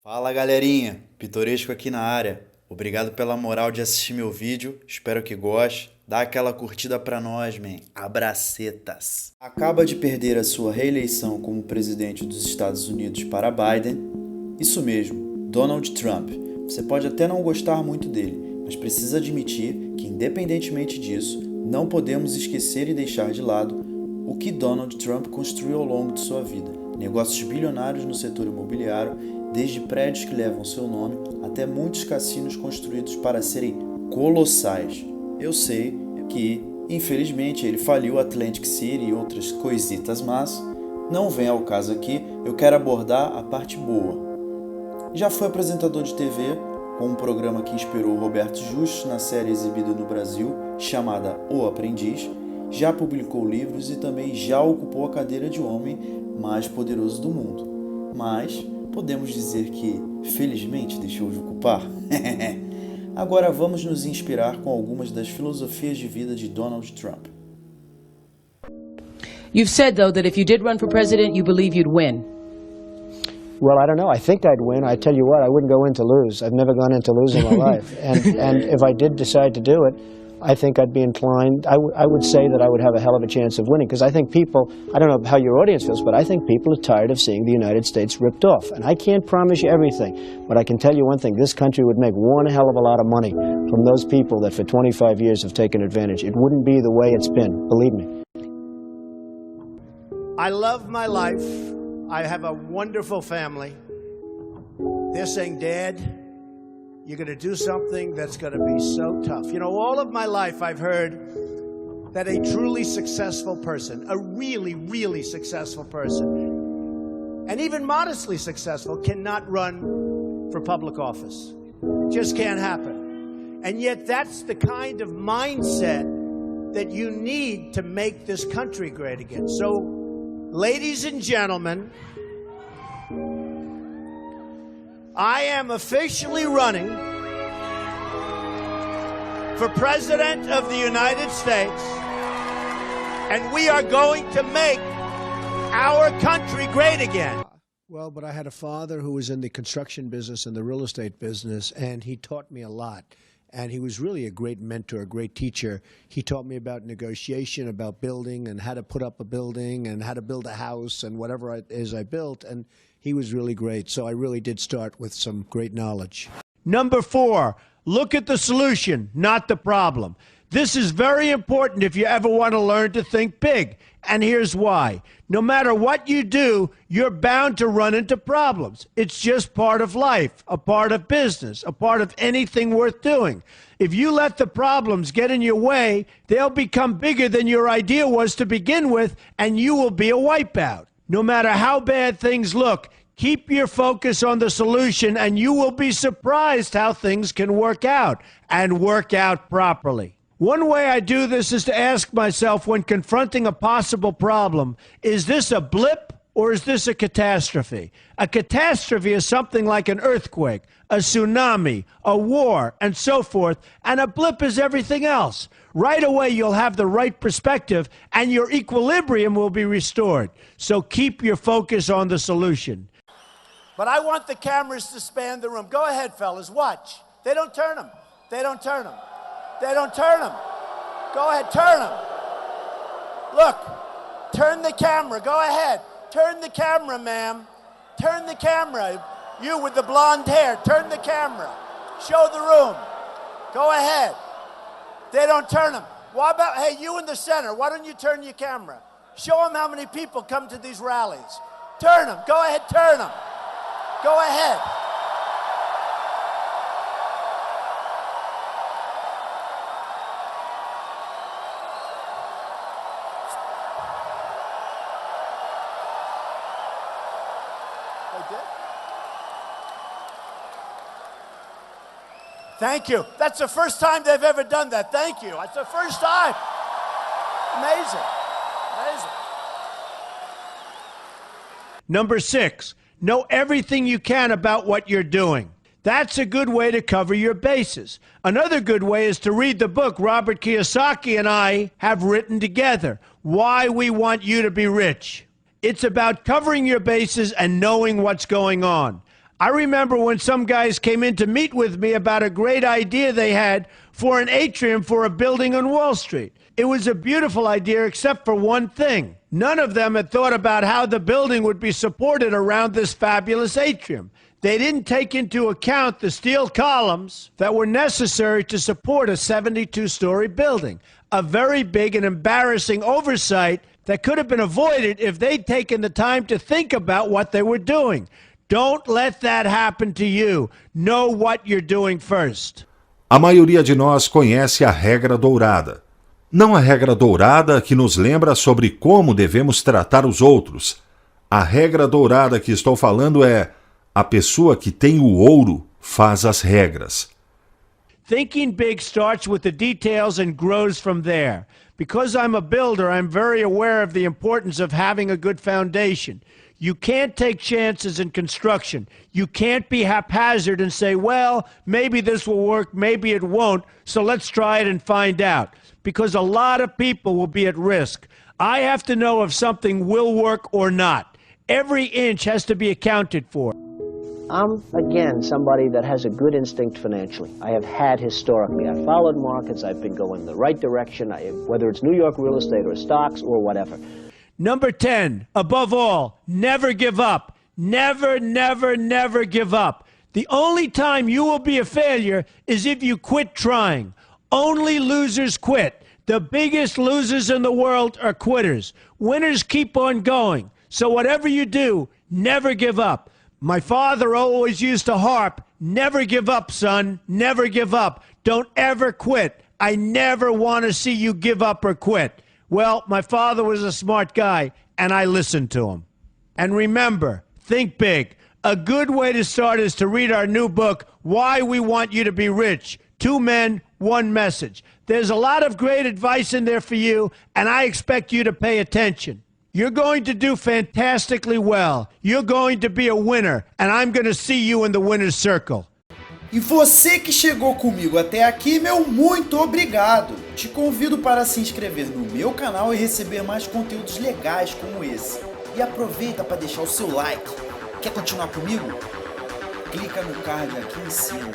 Fala galerinha, Pitoresco aqui na área. Obrigado pela moral de assistir meu vídeo, espero que goste. Dá aquela curtida pra nós, man. Abracetas. Acaba de perder a sua reeleição como presidente dos Estados Unidos para Biden. Isso mesmo, Donald Trump. Você pode até não gostar muito dele, mas precisa admitir que, independentemente disso, não podemos esquecer e deixar de lado o que Donald Trump construiu ao longo de sua vida. Negócios bilionários no setor imobiliário, desde prédios que levam seu nome até muitos cassinos construídos para serem colossais. Eu sei que, infelizmente, ele faliu Atlantic City e outras coisitas, mas não vem ao caso aqui, eu quero abordar a parte boa. Já foi apresentador de TV, com um programa que inspirou Roberto Justus na série exibida no Brasil, chamada O Aprendiz, já publicou livros e também já ocupou a cadeira de homem mais poderoso do mundo. Mas podemos dizer que, felizmente, deixou de ocupar? Agora vamos nos inspirar com algumas das filosofias de vida de Donald Trump. You've said, though, that if you did run for president, you believe you'd win. Well, I don't know. I think I'd win. I tell you what, I wouldn't go in to lose. I've never gone in to lose in my life. And if I did decide to do it, I think I'd be inclined, I would say that I would have a hell of a chance of winning, because I think people, I don't know how your audience feels, but I think people are tired of seeing the United States ripped off. And I can't promise you everything, but I can tell you one thing, this country would make one hell of a lot of money from those people that for 25 years have taken advantage. It wouldn't be the way it's been, believe me. I love my life. I have a wonderful family. They're saying, Dad, you're going to do something that's going to be so tough. You know, all of my life I've heard that a truly successful person, a really, really successful person, and even modestly successful, cannot run for public office. It just can't happen. And yet that's the kind of mindset that you need to make this country great again. So, ladies and gentlemen, I am officially running for President of the United States, and we are going to make our country great again. Well, but I had a father who was in the construction business and the real estate business, and he taught me a lot. And he was really a great mentor, a great teacher. He taught me about negotiation, about building, and how to put up a building, and how to build a house, and whatever it is I built. And he was really great. So I really did start with some great knowledge. Number 4, look at the solution, not the problem. This is very important if you ever want to learn to think big. And here's why. No matter what you do, you're bound to run into problems. It's just part of life, a part of business, a part of anything worth doing. If you let the problems get in your way, they'll become bigger than your idea was to begin with, and you will be a wipeout. No matter how bad things look, keep your focus on the solution, and you will be surprised how things can work out, and work out properly. One way I do this is to ask myself when confronting a possible problem, is this a blip or is this a catastrophe? A catastrophe is something like an earthquake, a tsunami, a war, and so forth, and a blip is everything else. Right away, you'll have the right perspective, and your equilibrium will be restored. So keep your focus on the solution. But I want the cameras to span the room. Go ahead, fellas, watch. They don't turn them. They don't turn them. They don't turn them. Go ahead, turn them. Look, turn the camera. Go ahead. Turn the camera, ma'am. Turn the camera. You with the blonde hair, turn the camera. Show the room. Go ahead. They don't turn them. What about, hey, you in the center, why don't you turn your camera? Show them how many people come to these rallies. Turn them. Go ahead, turn them. Go ahead. Thank you. That's the first time they've ever done that. Thank you. It's the first time. Amazing. Amazing. Number 6, know everything you can about what you're doing. That's a good way to cover your bases. Another good way is to read the book Robert Kiyosaki and I have written together, Why We Want You to Be Rich. It's about covering your bases and knowing what's going on. I remember when some guys came in to meet with me about a great idea they had for an atrium for a building on Wall Street. It was a beautiful idea except for one thing. None of them had thought about how the building would be supported around this fabulous atrium. They didn't take into account the steel columns that were necessary to support a 72-story building, a very big and embarrassing oversight that could have been avoided if they'd taken the time to think about what they were doing. Don't let that happen to you. Know what you're doing first. A maioria de nós conhece a regra dourada. Não a regra dourada que nos lembra sobre como devemos tratar os outros. A regra dourada que estou falando é: a pessoa que tem o ouro faz as regras. Thinking big starts with the details and grows from there. Because I'm a builder, I'm very aware of the importance of having a good foundation. You can't take chances in construction. You can't be haphazard and say, well, maybe this will work, maybe it won't, so let's try it and find out. Because a lot of people will be at risk. I have to know if something will work or not. Every inch has to be accounted for. I'm, again, somebody that has a good instinct financially. I have had historically. I've followed markets. I've been going the right direction, whether it's New York real estate or stocks or whatever. Number 10, above all, never give up. Never, never, never give up. The only time you will be a failure is if you quit trying. Only losers quit. The biggest losers in the world are quitters. Winners keep on going. So whatever you do, never give up. My father always used to harp, never give up, son, never give up. Don't ever quit. I never want to see you give up or quit. Well, my father was a smart guy, and I listened to him. And remember, think big. A good way to start is to read our new book, Why We Want You to Be Rich. 2 men, 1 message. There's a lot of great advice in there for you, and I expect you to pay attention. You're going to do fantastically well. You're going to be a winner, and I'm going to see you in the winner's circle. E você que chegou comigo até aqui, meu muito obrigado! Te convido para se inscrever no meu canal e receber mais conteúdos legais como esse. E aproveita para deixar o seu like. Quer continuar comigo? Clica no card aqui em cima.